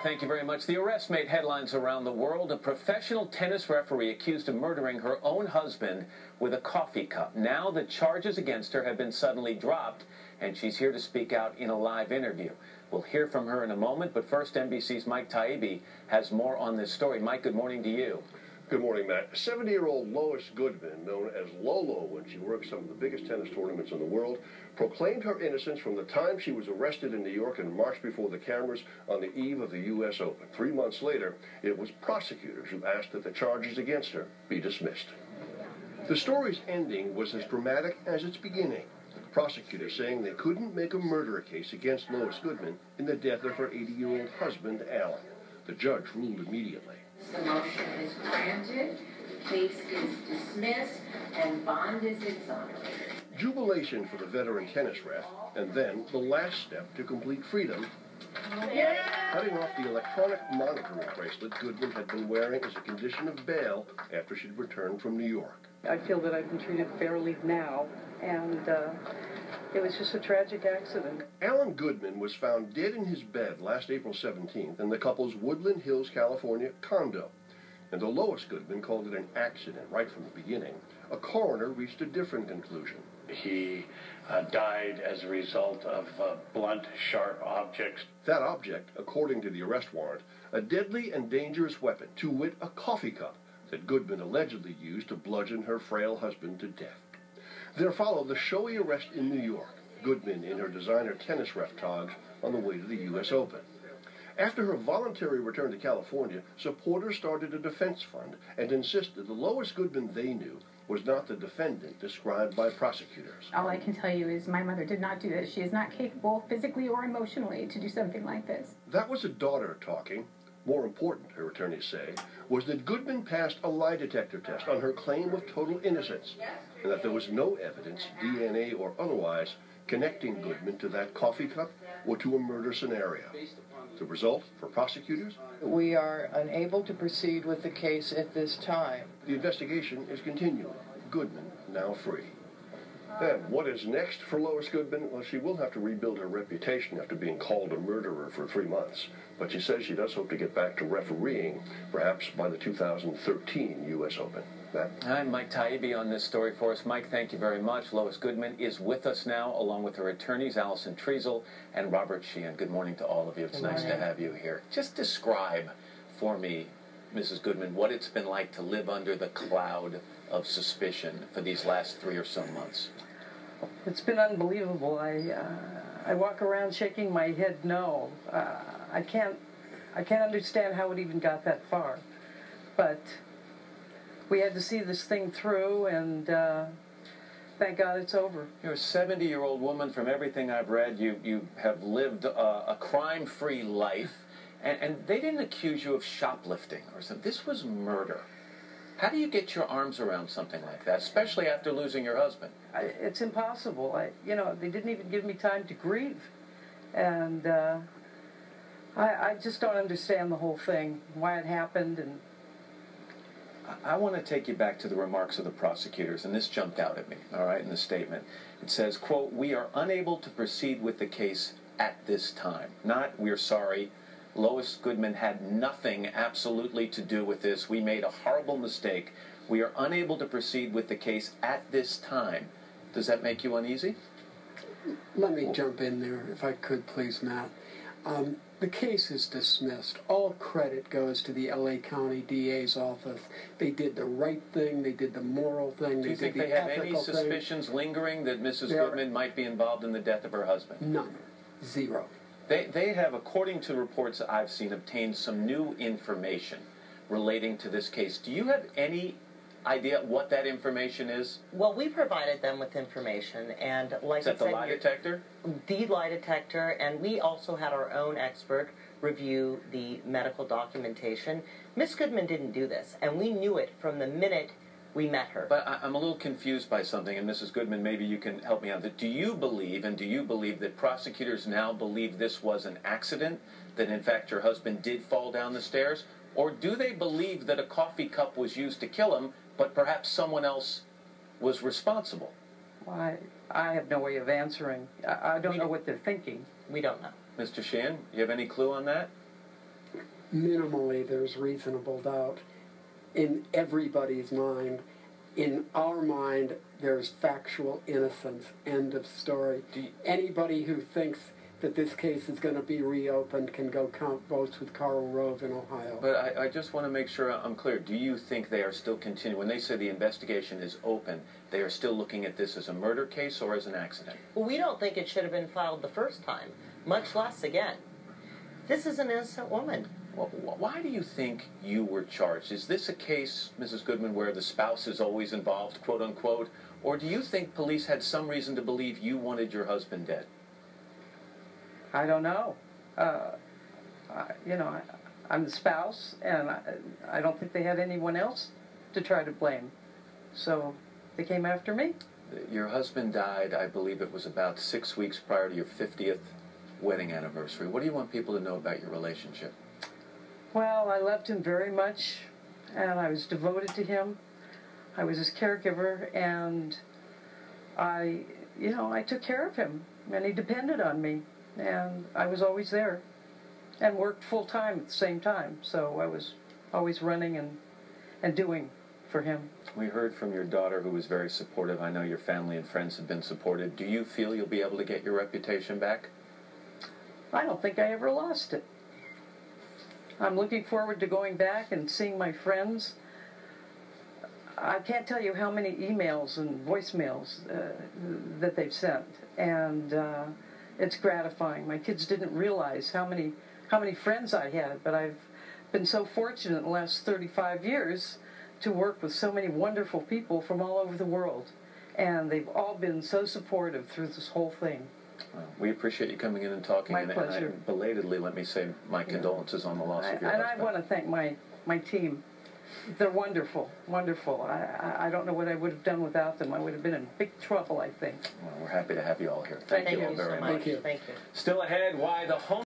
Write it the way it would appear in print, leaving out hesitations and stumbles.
thank you very much. The arrest made headlines around the world. A professional tennis referee accused of murdering her own husband with a coffee cup. Now the charges against her have been suddenly dropped, and she's here to speak out in a live interview. We'll hear from her in a moment, but first, NBC's Mike Taibbi has more on this story. Mike, good morning to you. Good morning, Matt. 70-year-old Lois Goodman, known as Lolo when she worked some of the biggest tennis tournaments in the world, proclaimed her innocence from the time she was arrested in New York and marched before the cameras on the eve of the U.S. Open. 3 months later, it was prosecutors who asked that the charges against her be dismissed. The story's ending was as dramatic as its beginning. Prosecutors saying they couldn't make a murder case against Lois Goodman in the death of her 80-year-old husband, Alan. The judge ruled immediately. The motion is granted, case is dismissed, and bond is exonerated. Jubilation for the veteran tennis ref, and then the last step to complete freedom, cutting off the electronic monitoring bracelet Goodman had been wearing as a condition of bail after she'd returned from New York. I feel that I've been treated fairly now, and it was just a tragic accident. Alan Goodman was found dead in his bed last April 17th in the couple's Woodland Hills, California condo. And though Lois Goodman called it an accident right from the beginning, a coroner reached a different conclusion. He died as a result of blunt, sharp objects. That object, according to the arrest warrant, a deadly and dangerous weapon, to wit, a coffee cup that Goodman allegedly used to bludgeon her frail husband to death. There followed the showy arrest in New York, Goodman in her designer tennis ref togs on the way to the U.S. Open. After her voluntary return to California, supporters started a defense fund and insisted the Lois Goodman they knew was not the defendant described by prosecutors. All I can tell you is my mother did not do this. She is not capable, physically or emotionally, to do something like this. That was a daughter talking. More important, her attorneys say, was that Goodman passed a lie detector test on her claim of total innocence, and that there was no evidence, DNA or otherwise, connecting Goodman to that coffee cup or to a murder scenario. The result, for prosecutors? We are unable to proceed with the case at this time. The investigation is continuing. Goodman now free. Then, what is next for Lois Goodman? Well, she will have to rebuild her reputation after being called a murderer for 3 months. But she says she does hope to get back to refereeing, perhaps by the 2013 U.S. Open. Matt? I'm Mike Taibbi on this story for us. Mike, thank you very much. Lois Goodman is with us now, along with her attorneys, Allison Treasel and Robert Sheehan. Good morning to all of you. It's nice to have you here. Just describe for me, Mrs. Goodman, what it's been like to live under the cloud of suspicion for these last 3 or so months. It's been unbelievable. I walk around shaking my head no. I can't understand how it even got that far. But we had to see this thing through, and thank God it's over. You're a 70-year-old woman. From everything I've read, you have lived a crime-free life, and they didn't accuse you of shoplifting or something. This was murder. How do you get your arms around something like that, especially after losing your husband? It's impossible. They didn't even give me time to grieve. And I just don't understand the whole thing, why it happened. And I want to take you back to the remarks of the prosecutors, and this jumped out at me, all right, in the statement. It says, quote, "We are unable to proceed with the case at this time." Not, "We're sorry. Lois Goodman had nothing absolutely to do with this. We made a horrible mistake. We are unable to proceed with the case at this time." Does that make you uneasy? Let me jump in there, if I could, please, Matt. The case is dismissed. All credit goes to the L.A. County DA's office. They did the right thing. They did the moral thing. Do you think they have any suspicions lingering that Mrs. Goodman might be involved in the death of her husband? None. Zero. They have, according to reports that I've seen, obtained some new information relating to this case. Do you have any idea what that information is? Well, we provided them with information, and like is that the lie detector? The lie detector, and we also had our own expert review the medical documentation. Miss Goodman didn't do this, and we knew it from the minute we met her. But I'm a little confused by something, and Mrs. Goodman, maybe you can help me out. Do you believe that prosecutors now believe this was an accident, that in fact your husband did fall down the stairs? Or do they believe that a coffee cup was used to kill him, but perhaps someone else was responsible? Well, I have no way of answering. I don't know what they're thinking. We don't know. Mr. Sheehan, you have any clue on that? minimally there's reasonable doubt in everybody's mind. In our mind, there's factual innocence. End of story. Anybody who thinks that this case is going to be reopened can go count votes with Karl Rove in Ohio. But I just want to make sure I'm clear. Do you think they are still continuing? When they say the investigation is open, they are still looking at this as a murder case or as an accident? Well, we don't think it should have been filed the first time, much less again. This is an innocent woman. Well, why do you think you were charged? Is this a case, Mrs. Goodman, where the spouse is always involved, quote unquote, or do you think police had some reason to believe you wanted your husband dead? I don't know. I'm the spouse, and I don't think they had anyone else to try to blame. So they came after me. Your husband died, I believe it was about 6 weeks prior to your 50th wedding anniversary. What do you want people to know about your relationship? Well, I loved him very much, and I was devoted to him. I was his caregiver, and I took care of him, and he depended on me. And I was always there and worked full-time at the same time. So I was always running and doing for him. We heard from your daughter, who was very supportive. I know your family and friends have been supportive. Do you feel you'll be able to get your reputation back? I don't think I ever lost it. I'm looking forward to going back and seeing my friends. I can't tell you how many emails and voicemails that they've sent. And it's gratifying. My kids didn't realize how many friends I had, but I've been so fortunate in the last 35 years to work with so many wonderful people from all over the world, and they've all been so supportive through this whole thing. Well, we appreciate you coming in and talking. My pleasure. And belatedly, let me say my condolences on the loss of your husband. husband. I want to thank my team. They're wonderful, wonderful. I don't know what I would have done without them. I would have been in big trouble, I think. Well, we're happy to have you all here. Thank you all very much. Thank you. Still ahead, why the home